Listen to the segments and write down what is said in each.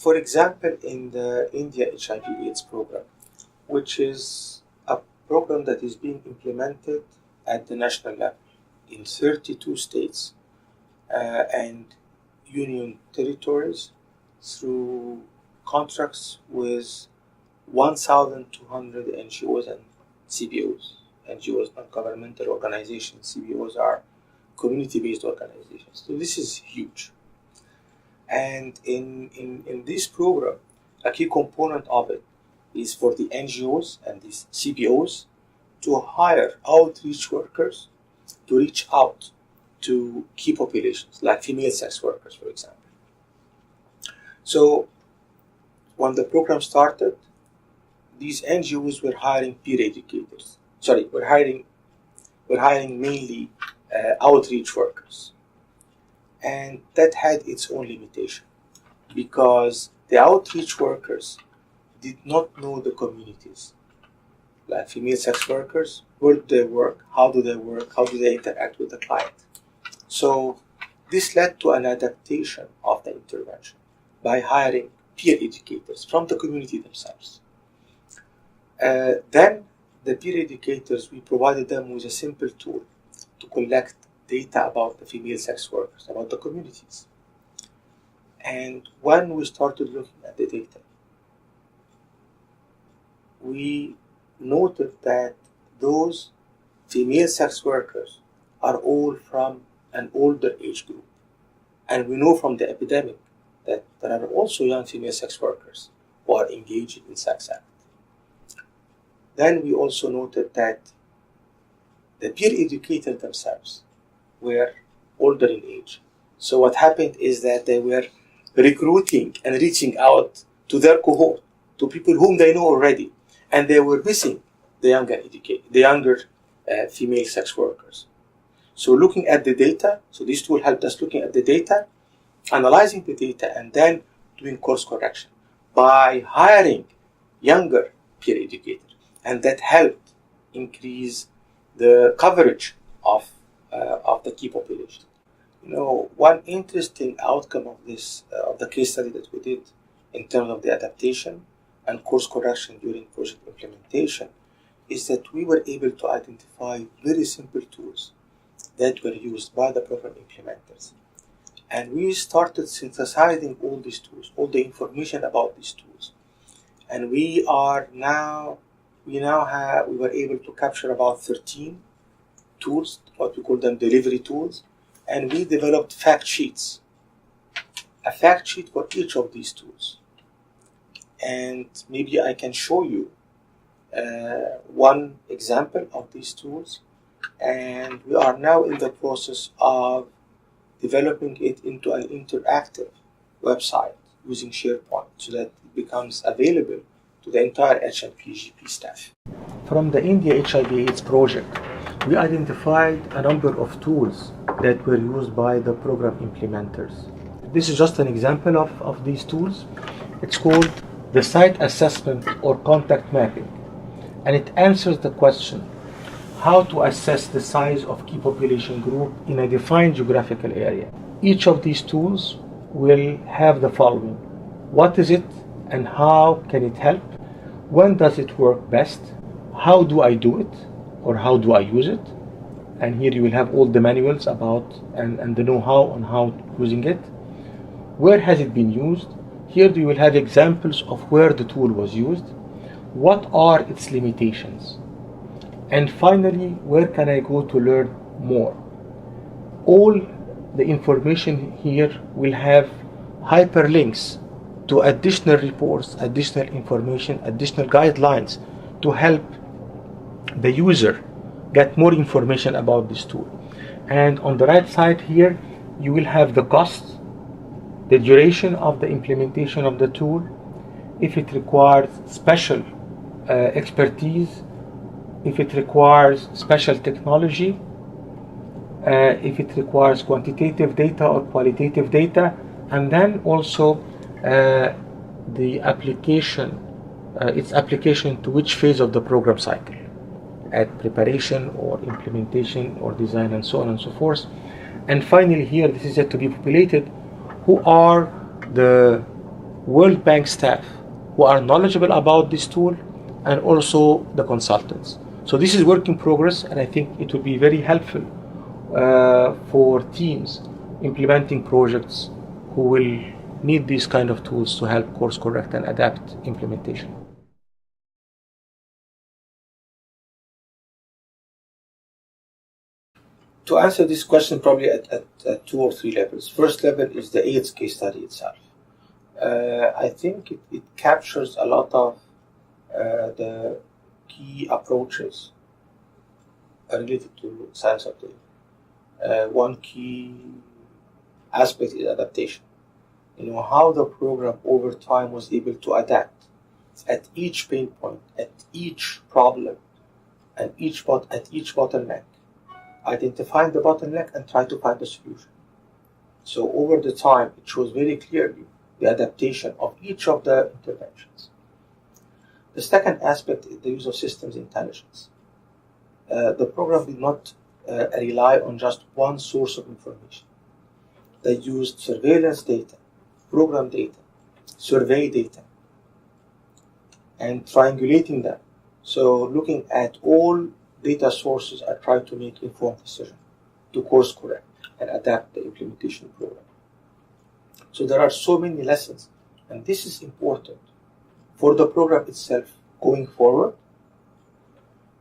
For example, in the India HIV/AIDS program, which is a program that is being implemented at the national level in 32 states and union territories through contracts with 1,200 NGOs and CBOs. NGOs, non-governmental organizations. CBOs are community-based organizations. So this is huge. And in this program, a key component of it is for the NGOs and these CBOs to hire outreach workers to reach out to key populations, like female sex workers, for example. So when the program started, these NGOs were hiring peer educators. We're hiring mainly outreach workers. And that had its own limitation because the outreach workers did not know the communities. Like female sex workers, where do they work, how do they interact with the client. So this led to an adaptation of the intervention by hiring peer educators from the community themselves. Then the peer educators, we provided them with a simple tool to collect data about the female sex workers, about the communities. And when we started looking at the data, we noted that those female sex workers are all from an older age group. And we know from the epidemic that there are also young female sex workers who are engaged in sex acts. Then we also noted that the peer educators themselves were older in age. So what happened is that they were recruiting and reaching out to their cohort, to people whom they know already, and they were missing the younger female sex workers. So looking at the data, so this tool helped us looking at the data, analyzing the data, and then doing course correction by hiring younger peer educators. And that helped increase the coverage of the key population. One interesting outcome of this, of the case study that we did in terms of the adaptation and course correction during project implementation, is that we were able to identify very simple tools that were used by the program implementers. And we started synthesizing all these tools, all the information about these tools. And we were able to capture about 13 tools, what we call them delivery tools, and we developed fact sheets, a fact sheet for each of these tools. And maybe I can show you one example of these tools, and we are now in the process of developing it into an interactive website using SharePoint so that it becomes available to the entire HMPGP staff. From the India HIV/AIDS project, we identified a number of tools that were used by the program implementers. This is just an example of these tools. It's called the site assessment or contact mapping, and it answers the question how to assess the size of key population group in a defined geographical area. Each of these tools will have the following: what is it and how can it help? When does it work best? How do I do it, or how do I use it? And here you will have all the manuals about and the know-how on how using it. Where has it been used? Here you will have examples of where the tool was used. What are its limitations? And finally, where can I go to learn more? All the information here will have hyperlinks to additional reports, additional information, additional guidelines to help the user get more information about this tool. And on the right side here, you will have the cost, the duration of the implementation of the tool, if it requires special expertise, if it requires special technology, if it requires quantitative data or qualitative data, and then also the application, its application to which phase of the program cycle, at preparation or implementation or design and so on and so forth. And finally here, this is yet to be populated, who are the World Bank staff who are knowledgeable about this tool, and also the consultants. So this is work in progress, and I think it will be very helpful for teams implementing projects who will need these kind of tools to help course correct and adapt implementation. To answer this question, probably at two or three levels. First level is the AIDS case study itself. I think it captures a lot of the key approaches related to science of data. One key aspect is adaptation. How the program over time was able to adapt at each pain point, at each problem, and at each bottleneck, identifying the bottleneck and try to find a solution. So over the time, it shows very clearly the adaptation of each of the interventions. The second aspect is the use of systems intelligence. The program did not rely on just one source of information. They used surveillance data, program data, survey data, and triangulating them. So looking at all data sources, I try to make informed decisions to course correct and adapt the implementation program. So there are so many lessons, and this is important for the program itself going forward,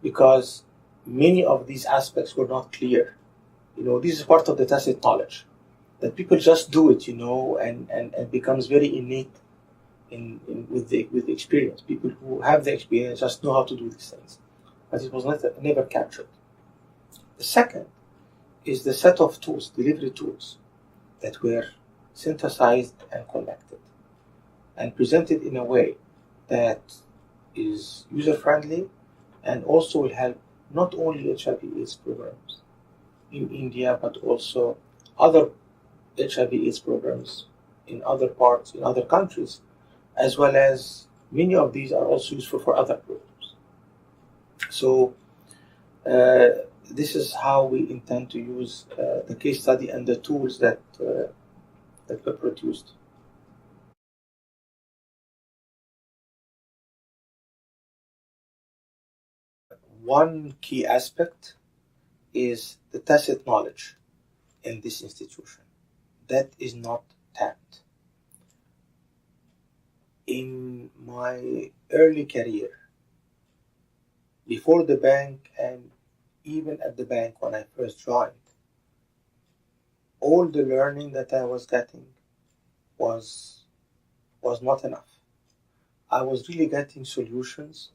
because many of these aspects were not clear. This is part of the tacit knowledge, that people just do it, and becomes very innate with the experience. People who have the experience just know how to do these things, but it was never captured. The second is the set of tools, delivery tools, that were synthesized and collected and presented in a way that is user-friendly and also will help not only HIV/AIDS programs in India, but also other HIV/AIDS programs in other parts, in other countries, as well as many of these are also useful for other programs. So this is how we intend to use the case study and the tools that were produced. One key aspect is the tacit knowledge in this institution that is not tapped. In my early career, before the bank and even at the bank when I first joined, all the learning that I was getting was not enough. I was really getting solutions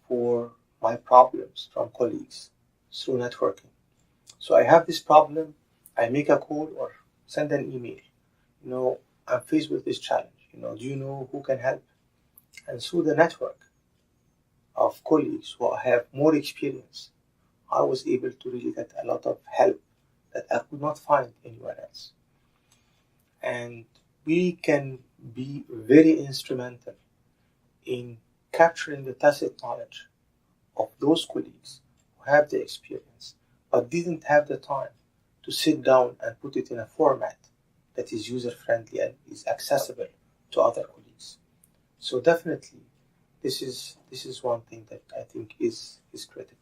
for my problems from colleagues through networking. So I have this problem, I make a call or send an email. I'm faced with this challenge. Do you know who can help? And through the network of colleagues who have more experience, I was able to really get a lot of help that I could not find anywhere else. And we can be very instrumental in capturing the tacit knowledge of those colleagues who have the experience but didn't have the time to sit down and put it in a format that is user-friendly and is accessible to other colleagues. So definitely, this is one thing that I think is critical.